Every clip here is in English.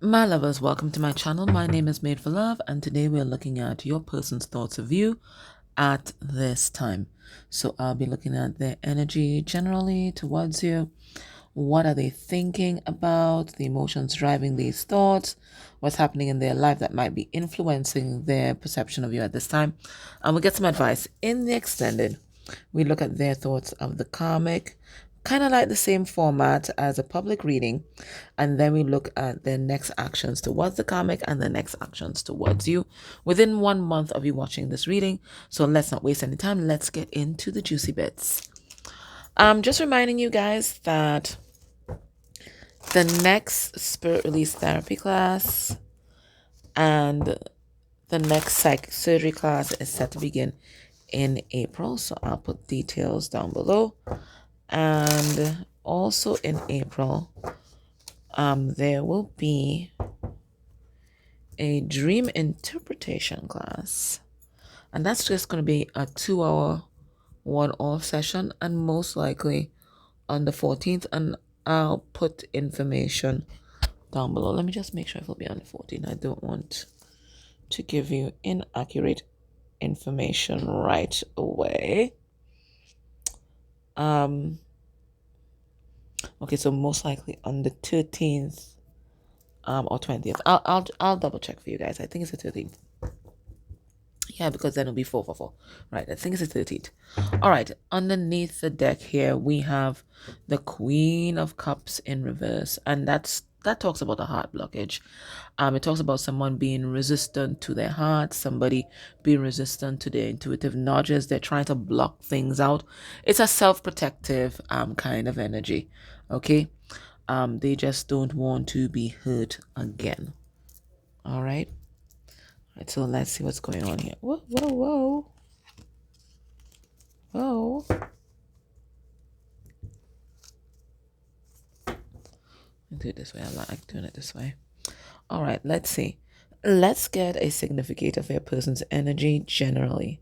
My lovers, welcome to my channel. My name is Made for Love, and today we're looking at your person's thoughts of you at this time. So I'll be looking at their energy generally towards you. What are they thinking about? The emotions driving these thoughts. What's happening in their life that might be influencing their perception of you at this time. And we'll get some advice. In the extended, we look at their thoughts of the karmic, kind of like the same format as a public reading, and then we look at their next actions towards the karmic and the next actions towards you within 1 month of you watching this reading. So let's not waste any time. Let's get into the juicy bits. I'm just reminding you guys that the next spirit release therapy class and the next psychic surgery class is set to begin in April. So I'll put details down below. And also in April, there will be a dream interpretation class. And that's just going to be a 2-hour one-off session, and most likely on the 14th. And I'll put information down below. Let me just make sure it will be on the 14th. I don't want to give you inaccurate information right away. Okay, so most likely on the 13th or 20th. I'll double check for you guys. I think it's the 13th. Yeah, because then it'll be 4 for 4. Right, I think it's the 13th. All right, underneath the deck here, we have the Queen of Cups in reverse. And that talks about a heart blockage. It talks about someone being resistant to their heart, somebody being resistant to their intuitive nudges. They're trying to block things out. It's a self-protective kind of energy, okay? They just don't want to be hurt again. All right? Right, so let's see what's going on here. Whoa, whoa, whoa. Whoa. Do it this way. I like doing it this way. All right, let's see. Let's get a significator for a person's energy generally.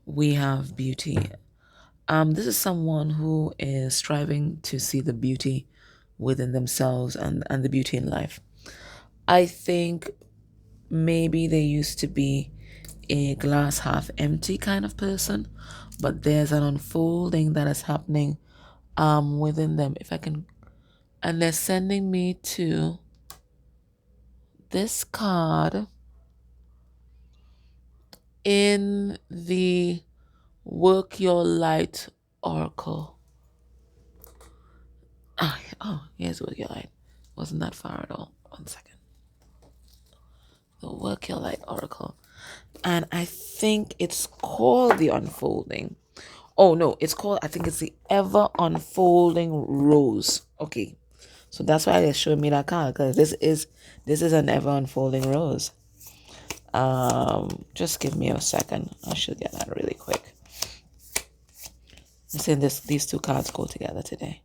We have beauty. This is someone who is striving to see the beauty within themselves and the beauty in life. I think maybe they used to be a glass half empty kind of person, but there's an unfolding that is happening within them. If I can, and they're sending me to this card in the Work Your Light Oracle. Oh, here's Work Your Light. Wasn't that far at all. 1 second. The Work Your Light Oracle. And I think it's called the Unfolding. Oh, no, it's called, I think it's the Ever Unfolding Rose. Okay. So that's why they're showing me that card, because this is an ever unfolding rose. Just give me a second. I should get that really quick. I'm saying these two cards go together today.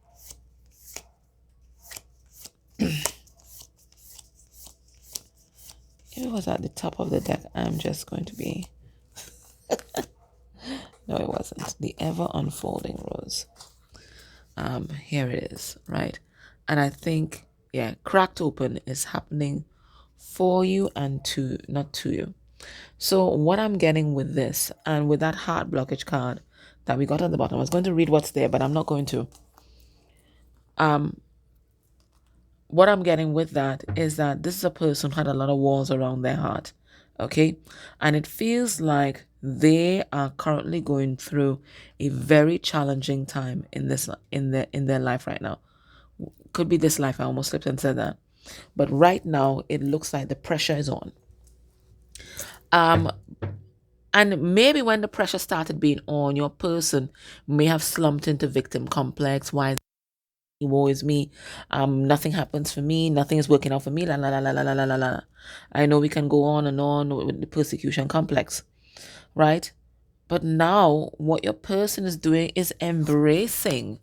If it was at the top of the deck, I'm just going to be no, it wasn't. The Ever Unfolding Rose. Here it is, right? And I think, yeah, cracked open is happening for you and not to you. So what I'm getting with this and with that heart blockage card that we got at the bottom, I was going to read what's there, but I'm not going to. What I'm getting with that is that this is a person who had a lot of walls around their heart, okay? And it feels like they are currently going through a very challenging time in their life right now. Could be this life. I almost slipped and said that. But right now, it looks like the pressure is on. And maybe when the pressure started being on, your person may have slumped into victim complex. Why? Woe is me. Nothing happens for me. Nothing is working out for me. La la la la la la la la. I know we can go on and on with the persecution complex, right? But now what your person is doing is embracing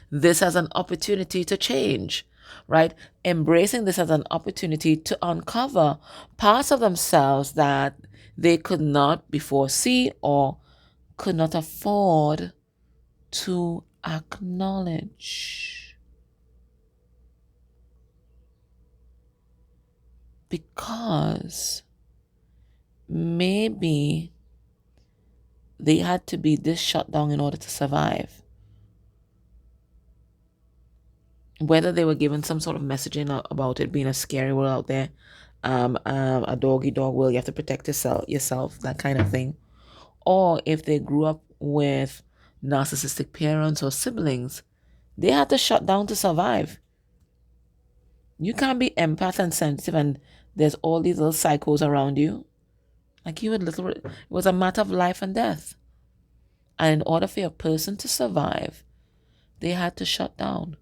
this as an opportunity to change, right? Embracing this as an opportunity to uncover parts of themselves that they could not before see or could not afford to acknowledge. because maybe they had to be this shut down in order to survive. Whether they were given some sort of messaging about it being a scary world out there, a doggy dog world, you have to protect yourself, that kind of thing. Or if they grew up with narcissistic parents or siblings, they had to shut down to survive. You can't be empath and sensitive and there's all these little psychos around you. Like it was a matter of life and death. And in order for a person to survive, they had to shut down.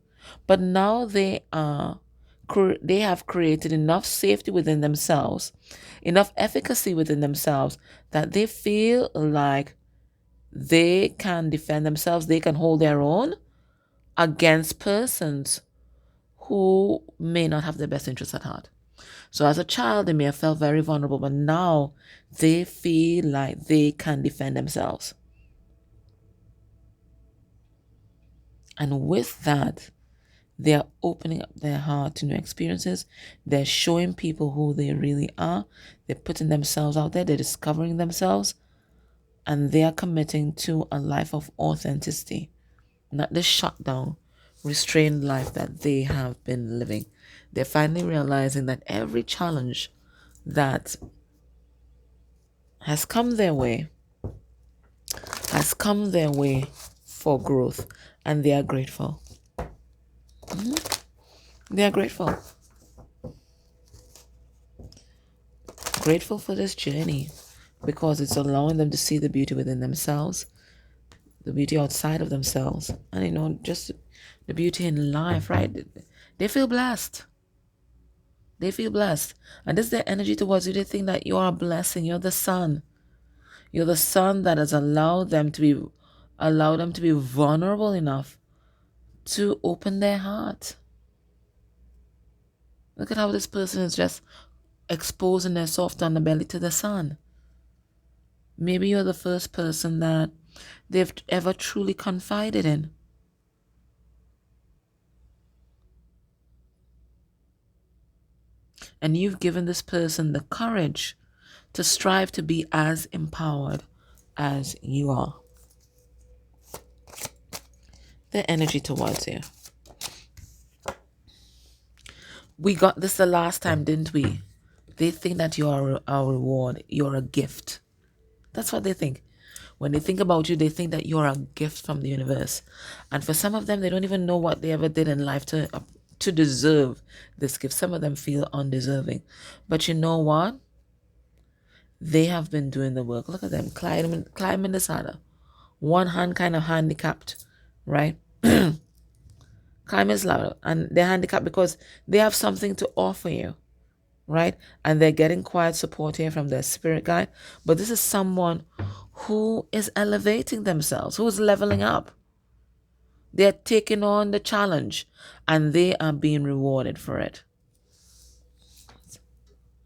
But now they have created enough safety within themselves, enough efficacy within themselves that they feel like they can defend themselves, they can hold their own against persons who may not have their best interests at heart. So as a child, they may have felt very vulnerable, but now they feel like they can defend themselves. And with that, they are opening up their heart to new experiences. They're showing people who they really are. They're putting themselves out there. They're discovering themselves. And they are committing to a life of authenticity, not the shutdown, restrained life that they have been living. They're finally realizing that every challenge that has come their way for growth, and they are grateful. They are grateful. Grateful for this journey because it's allowing them to see the beauty within themselves, the beauty outside of themselves, and just the beauty in life, right? They feel blessed. They feel blessed. And this is their energy towards you. They think that you are a blessing. You're the sun. You're the sun that has allowed them to be vulnerable enough to open their heart. Look at how this person is just exposing their soft underbelly to the sun. Maybe you're the first person that they've ever truly confided in. And you've given this person the courage to strive to be as empowered as you are. The energy towards you. We got this the last time, didn't we? They think that you are a reward. You're a gift. That's what they think. When they think about you, they think that you're a gift from the universe. And for some of them, they don't even know what they ever did in life to deserve this gift. Some of them feel undeserving. But you know what? They have been doing the work. Look at them climbing this ladder. One hand kind of handicapped, right? Climbing this ladder. And they're handicapped because they have something to offer you, right? And they're getting quiet support here from their spirit guide. But this is someone who is elevating themselves, who is leveling up. They're taking on the challenge and they are being rewarded for it.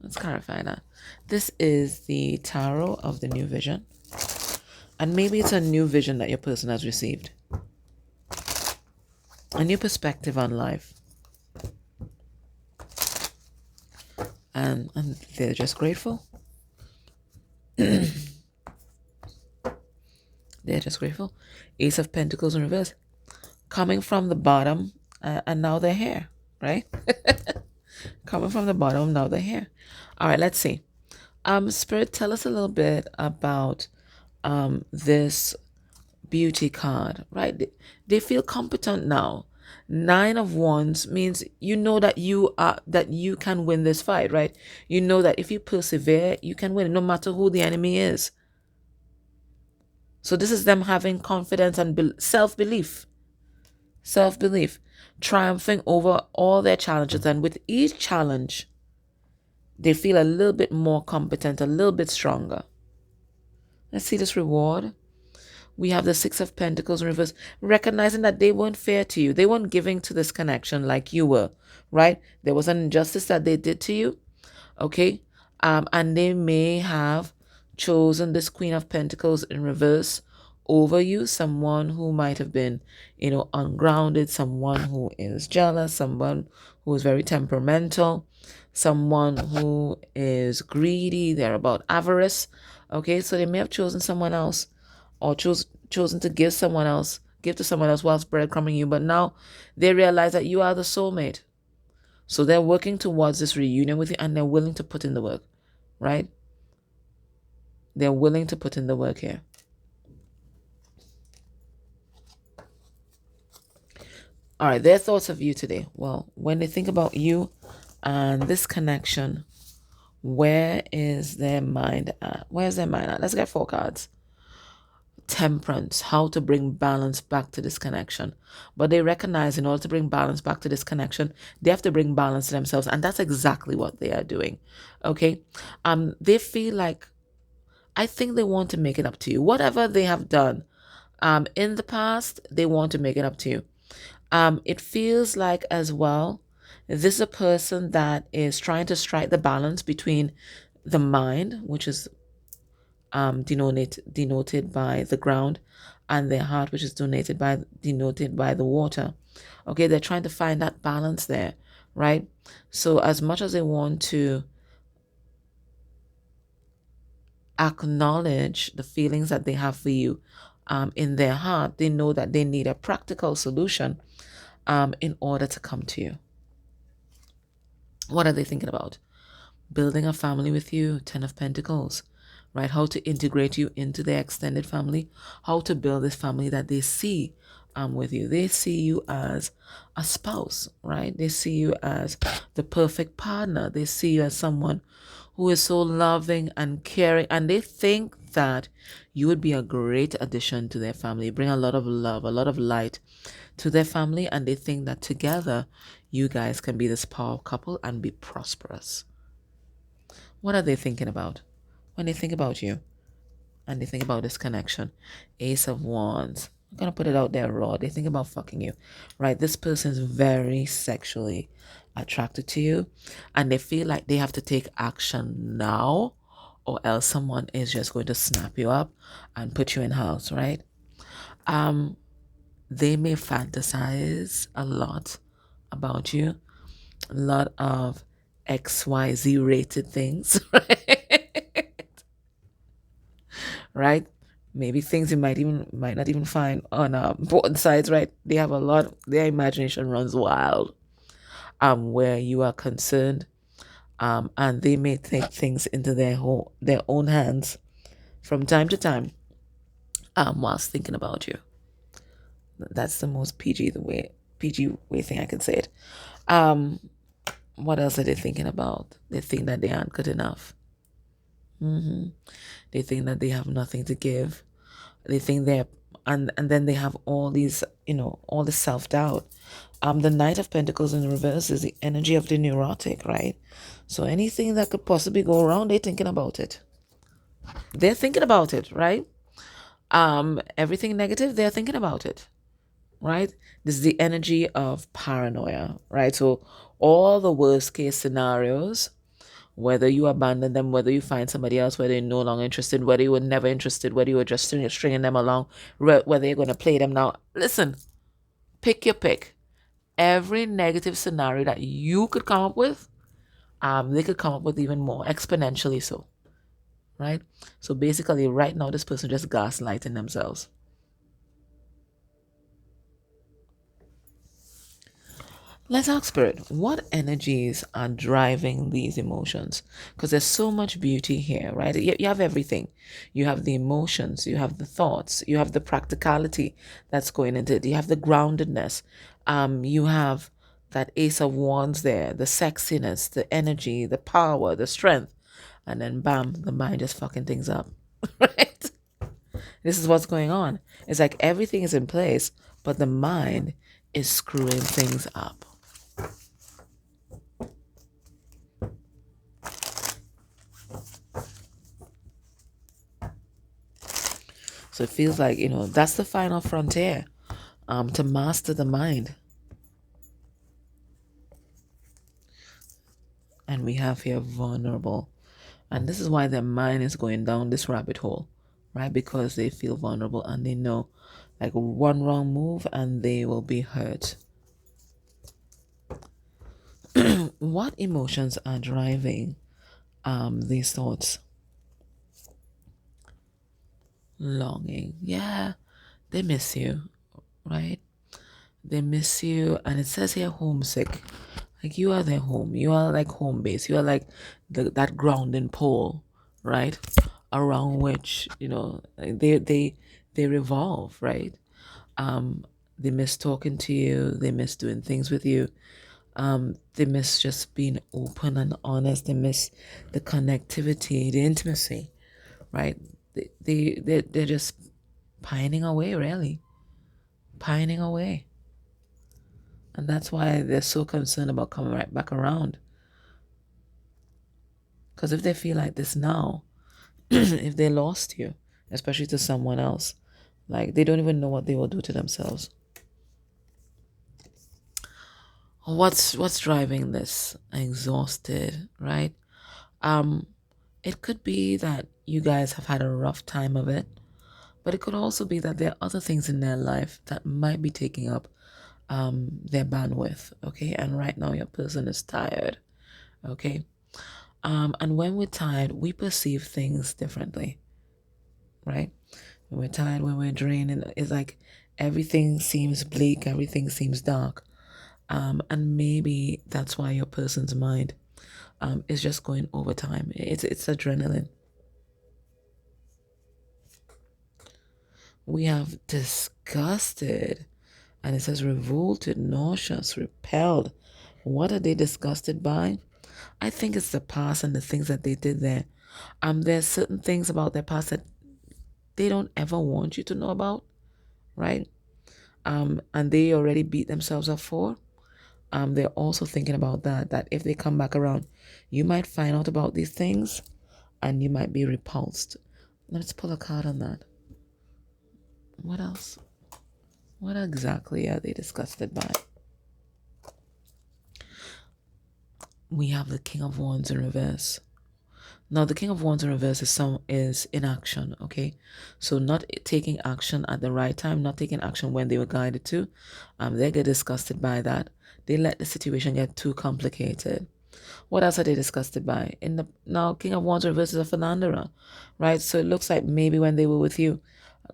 Let's clarify that. This is the tarot of the new vision. And maybe it's a new vision that your person has received. A new perspective on life. And they're just grateful. They're just grateful. Ace of Pentacles in reverse. Coming from the bottom, and now they're here, right? Coming from the bottom, now they're here. All right, let's see. Spirit, tell us a little bit about this beauty card, right? They feel competent now. 9 of Wands means you know that you can win this fight, right? You know that if you persevere, you can win, no matter who the enemy is. So this is them having confidence and self-belief, triumphing over all their challenges. And with each challenge, they feel a little bit more competent, a little bit stronger. Let's see this reward. We have the 6 of Pentacles in reverse, recognizing that they weren't fair to you. They weren't giving to this connection like you were, right? There was an injustice that they did to you, okay? And they may have chosen this Queen of Pentacles in reverse over you, someone who might have been, ungrounded, someone who is jealous, someone who is very temperamental, someone who is greedy, they're about avarice. Okay, so they may have chosen someone else, or chosen to give to someone else whilst breadcrumbing you, but now they realize that you are the soulmate. So they're working towards this reunion with you, and they're willing to put in the work, right? They're willing to put in the work here. All right, their thoughts of you today. Well, when they think about you and this connection, where is their mind at? Where's their mind at? Let's get 4 cards. Temperance, how to bring balance back to this connection. But they recognize in order to bring balance back to this connection, they have to bring balance to themselves. And that's exactly what they are doing. Okay. They feel like, I think they want to make it up to you. Whatever they have done in the past, they want to make it up to you. It feels like as well, this is a person that is trying to strike the balance between the mind, which is denoted by the ground, and their heart, which is denoted by the water. Okay, they're trying to find that balance there, right? So as much as they want to acknowledge the feelings that they have for you in their heart, they know that they need a practical solution in order to come to you. What are they thinking about? Building a family with you, 10 of Pentacles, right? How to integrate you into their extended family, how to build this family that they see with you. They see you as a spouse, right? They see you as the perfect partner. They see you as someone who is so loving and caring, and they think that you would be a great addition to their family, bring a lot of love, a lot of light to their family, and they think that together you guys can be this power couple and be prosperous. What are they thinking about when they think about you and they think about this connection? Ace of Wands. I'm going to put it out there raw. They think about fucking you, right? This person is very sexually attracted to you, and they feel like they have to take action now, or else someone is just going to snap you up and put you in house, right? They may fantasize a lot about you, a lot of XYZ rated things, right? Right? Maybe things you might not even find on important sites, right? They have a lot. Their imagination runs wild. Where you are concerned, and they may take things into their own hands from time to time, whilst thinking about you. That's the most PG way thing I can say it. What else are they thinking about? They think that they aren't good enough. They think that they have nothing to give. They think and then they have all these, all the self-doubt. The Knight of Pentacles in reverse is the energy of the neurotic, right? So anything that could possibly go wrong, they're thinking about it. They're thinking about it, right? Everything negative, they're thinking about it, right? This is the energy of paranoia, right? So all the worst case scenarios, whether you abandon them, whether you find somebody else, whether you're no longer interested, whether you were never interested, whether you were just stringing them along, whether you're going to play them now. Listen, pick your pick. Every negative scenario that you could come up with, they could come up with even more, exponentially so, right? So basically, right now, this person just gaslighting themselves. Let's ask Spirit, what energies are driving these emotions? Because there's so much beauty here, right? You have everything. You have the emotions, you have the thoughts, you have the practicality that's going into it, you have the groundedness, you have that Ace of Wands there, the sexiness, the energy, the power, the strength, and then bam, the mind just fucking things up, right? This is what's going on. It's like everything is in place, but the mind is screwing things up. So it feels like, that's the final frontier, to master the mind. And we have here vulnerable. And this is why their mind is going down this rabbit hole, right? Because they feel vulnerable and they know like one wrong move and they will be hurt. what emotions are driving these thoughts? Longing. Yeah, they miss you, right? They miss you, and it says here homesick. Like you are their home. You are like home base. You are like that grounding pole, right? Around which, they revolve, right? Um, they miss talking to you. They miss doing things with you. They miss just being open and honest. They miss the connectivity, the intimacy, right? They're just pining away, really, pining away, and that's why they're so concerned about coming right back around. Because if they feel like this now, if they lost you, especially to someone else, like they don't even know what they will do to themselves. What's driving this? Exhausted, right? Um, it could be that you guys have had a rough time of it, but it could also be that there are other things in their life that might be taking up their bandwidth, okay? And right now your person is tired, okay? And when we're tired, we perceive things differently, right? When we're tired, when we're drained, it's like everything seems bleak, everything seems dark. And maybe that's why your person's mind is just going over time. It's adrenaline. We have disgusted, and it says revolted, nauseous, repelled. What are they disgusted by? I think it's the past and the things that they did there. There's certain things about their past that they don't ever want you to know about, right? And they already beat themselves up for. They're also thinking about that if they come back around, you might find out about these things and you might be repulsed. Let's pull a card on that. What else? What exactly are they disgusted by? We have the King of Wands in reverse. Now, the King of Wands in reverse is inaction, okay? So not taking action at the right time, not taking action when they were guided to. They get disgusted by that. They let the situation get too complicated. What else are they disgusted by? Now, King of Wands reverse is a philanderer, right? So it looks like maybe when they were with you,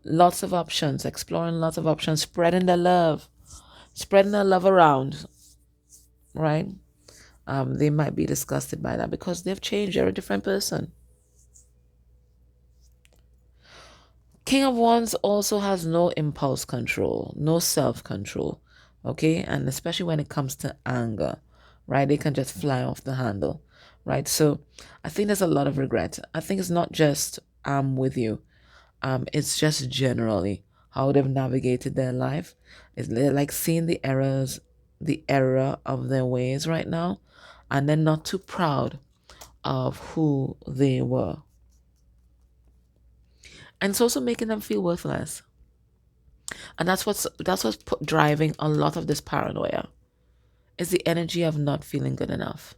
lots of options, exploring lots of options, spreading their love around, right? They might be disgusted by that because they've changed. They're a different person. King of Wands also has no impulse control, no self-control, okay? And especially when it comes to anger, right? They can just fly off the handle, right? So I think there's a lot of regret. I think it's not just I'm with you. It's just generally how they've navigated their life. It's like seeing the error of their ways right now, and then not too proud of who they were. And it's also making them feel worthless. And that's what's driving a lot of this paranoia. Is the energy of not feeling good enough.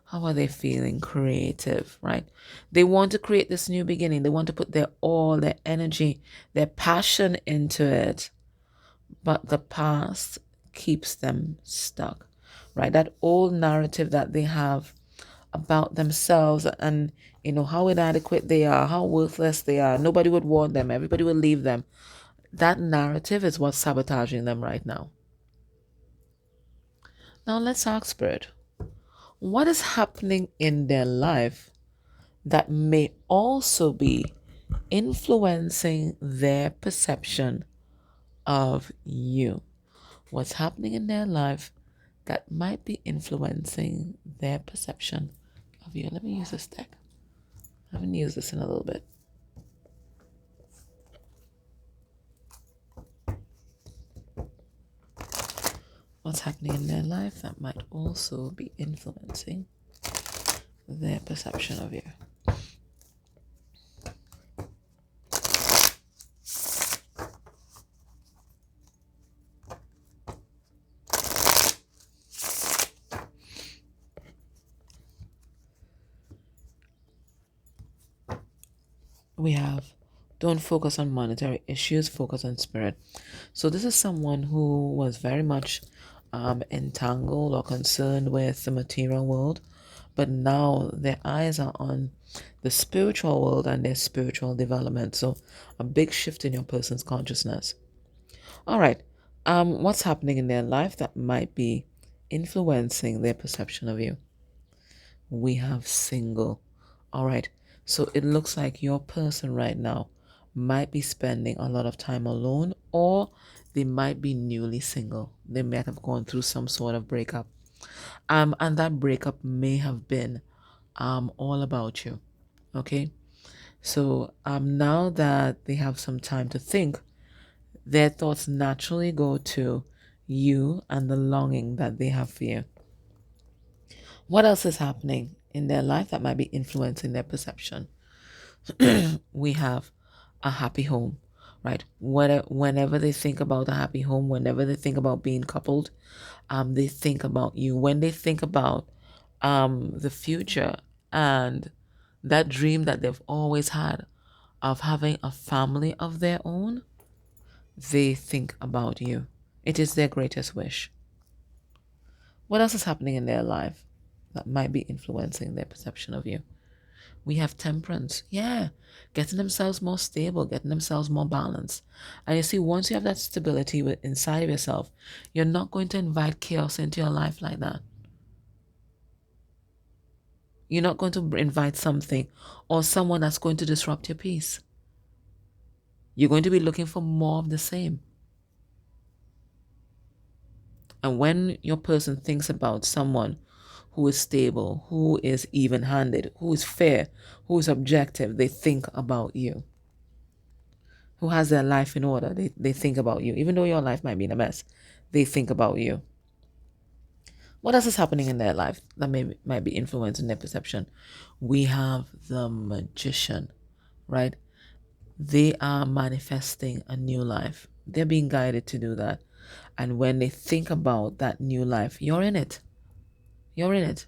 How are they feeling? Creative, right? They want to create this new beginning. They want to put their all, their energy, their passion into it. But the past keeps them stuck, right? That old narrative that they have about themselves and how inadequate they are, how worthless they are. Nobody would want them. Everybody would leave them. That narrative is what's sabotaging them right now. Now let's ask Spirit, what is happening in their life that may also be influencing their perception of you? What's happening in their life that might be influencing their perception of you? Let me use this deck. I haven't used this in a little bit. What's happening in their life that might also be influencing their perception of you? We have Don't focus on monetary issues, focus on spirit. So this is someone who was very much entangled or concerned with the material world, but now their eyes are on the spiritual world and their spiritual development. So a big shift in your person's consciousness. All right. What's happening in their life that might be influencing their perception of you? We have single. All right. So it looks like your person right now might be spending a lot of time alone, or they might be newly single. They might have gone through some sort of breakup. And that breakup may have been all about you. Okay? So now that they have some time to think, their thoughts naturally go to you and the longing that they have for you. What else is happening in their life that might be influencing their perception? We have a happy home, right? Whenever they think about a happy home, whenever they think about being coupled, they think about you. When they think about the future and that dream that they've always had of having a family of their own, they think about you. It is their greatest wish. What else is happening in their life that might be influencing their perception of you? We have temperance. Yeah. Getting themselves more stable, getting themselves more balanced. And you see, once you have that stability inside of yourself, you're not going to invite chaos into your life like that. You're not going to invite something or someone that's going to disrupt your peace. You're going to be looking for more of the same. And when your person thinks about someone who is stable, who is even-handed, who is fair, who is objective, they think about you. Who has their life in order, they think about you. Even though your life might be in a mess, they think about you. What else is happening in their life that might be influencing their perception? We have the Magician, right? They are manifesting a new life. They're being guided to do that. And when they think about that new life, you're in it. You're in it.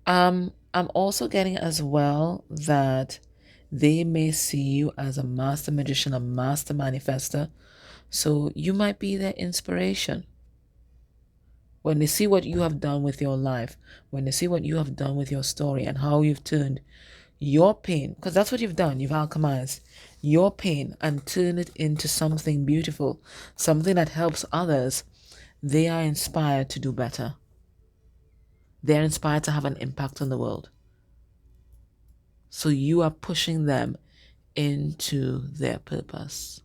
I'm also getting as well that they may see you as a master magician, a master manifester. So you might be their inspiration. When they see what you have done with your life, when they see what you have done with your story and how you've turned your pain, because that's what you've done, you've alchemized your pain and turned it into something beautiful, something that helps others, they are inspired to do better. They're inspired to have an impact on the world. So you are pushing them into their purpose.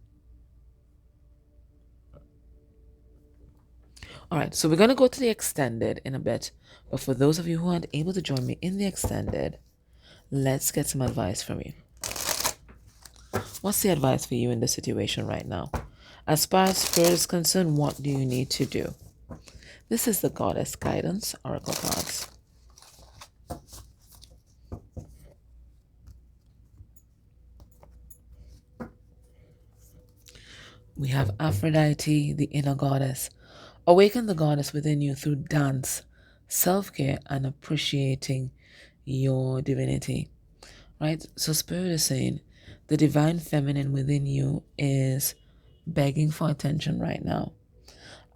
All right, so we're going to go to the extended in a bit. But for those of you who aren't able to join me in the extended, let's get some advice from you. What's the advice for you in this situation right now? As far as spirit is concerned, what do you need to do? This is the Goddess Guidance Oracle cards. We have Aphrodite, the inner goddess. Awaken the goddess within you through dance, self-care, and appreciating your divinity. Right? So Spirit is saying the divine feminine within you is begging for attention right now.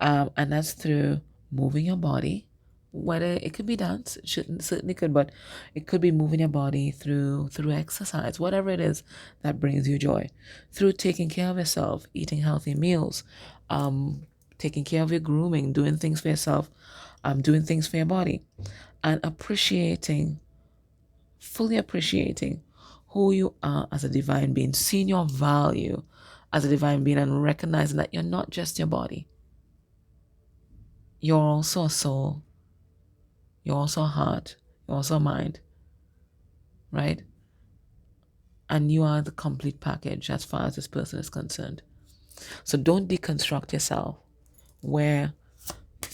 And that's through moving your body, whether it could be dance, it certainly could, but it could be moving your body through exercise, whatever it is that brings you joy, through taking care of yourself, eating healthy meals, taking care of your grooming, doing things for yourself, doing things for your body, and fully appreciating who you are as a divine being, seeing your value as a divine being, and recognizing that you're not just your body. You're also a soul. You're also a heart. You're also a mind. Right? And you are the complete package as far as this person is concerned. So don't deconstruct yourself where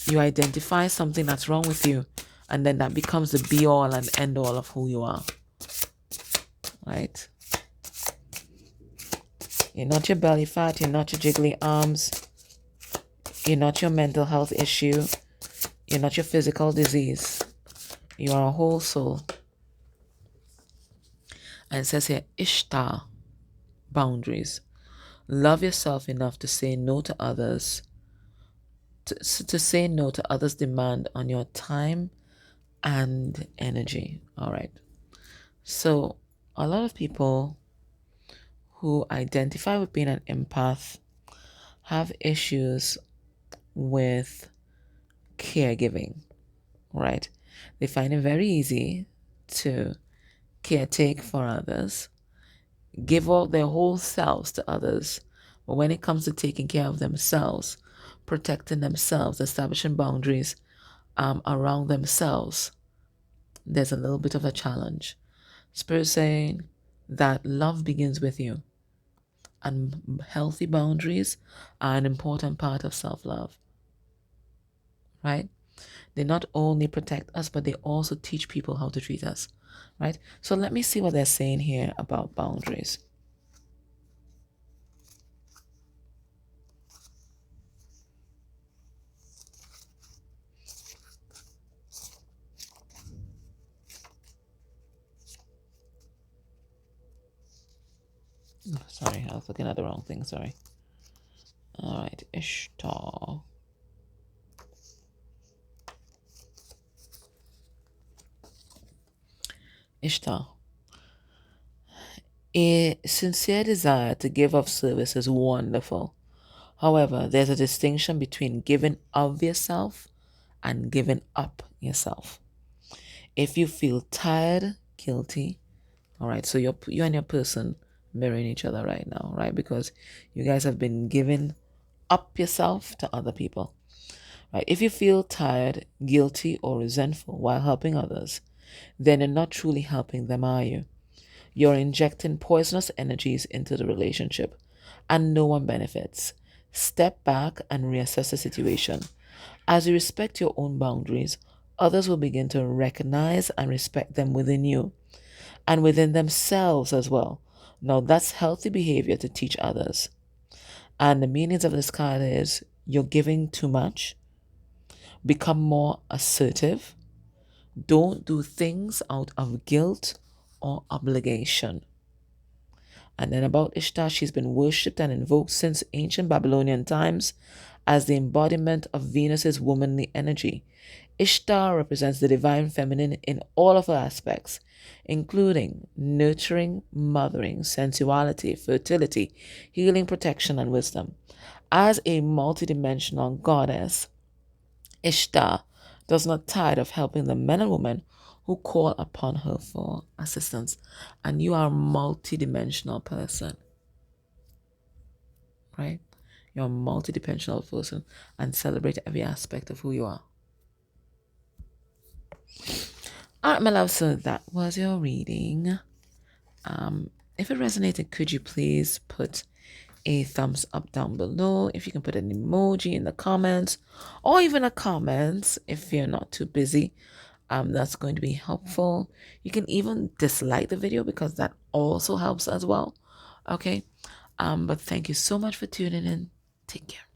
you identify something that's wrong with you and then that becomes the be all and end all of who you are. Right? You're not your belly fat. You're not your jiggly arms. You're not your mental health issue. You're not your physical disease. You are a whole soul. And it says here, Ishtar. boundaries. Love yourself enough to say no to others, to say no to others' demand on your time and energy. All right. So, a lot of people who identify with being an empath have issues with caregiving, right? They find it very easy to caretake for others, give all their whole selves to others. But when it comes to taking care of themselves, protecting themselves, establishing boundaries around themselves, there's a little bit of a challenge. Spirit saying that love begins with you, and healthy boundaries are an important part of self-love, right? They not only protect us, but they also teach people how to treat us, right? So let me see what they're saying here about boundaries. Sorry, I was looking at the wrong thing. Sorry. All right, Ishtar. Ishtar. A sincere desire to give of service is wonderful. However, there's a distinction between giving of yourself and giving up yourself. If you feel tired, guilty, all right, so you and your person mirroring each other right now, right? Because you guys have been giving up yourself to other people, right? If you feel tired, guilty, or resentful while helping others, then you're not truly helping them, are you? You're injecting poisonous energies into the relationship, and no one benefits. Step back and reassess the situation. As you respect your own boundaries, others will begin to recognize and respect them within you and within themselves as well. Now, that's healthy behavior to teach others. And the meanings of this card is you're giving too much, become more assertive, don't do things out of guilt or obligation. And then about Ishtar, she's been worshipped and invoked since ancient Babylonian times as the embodiment of Venus's womanly energy. Ishtar represents the divine feminine in all of her aspects, including nurturing, mothering, sensuality, fertility, healing, protection, and wisdom. As a multidimensional goddess, Ishtar does not tire of helping the men and women who call upon her for assistance. And you are a multidimensional person, right? You're a multidimensional person and celebrate every aspect of who you are. All right, my love, so that was your reading. If it resonated, could you please put a thumbs up down below? If you can put an emoji in the comments, or even a comment if you're not too busy, that's going to be helpful. You can even dislike the video because that also helps as well. Okay, but thank you so much for tuning in. Take care.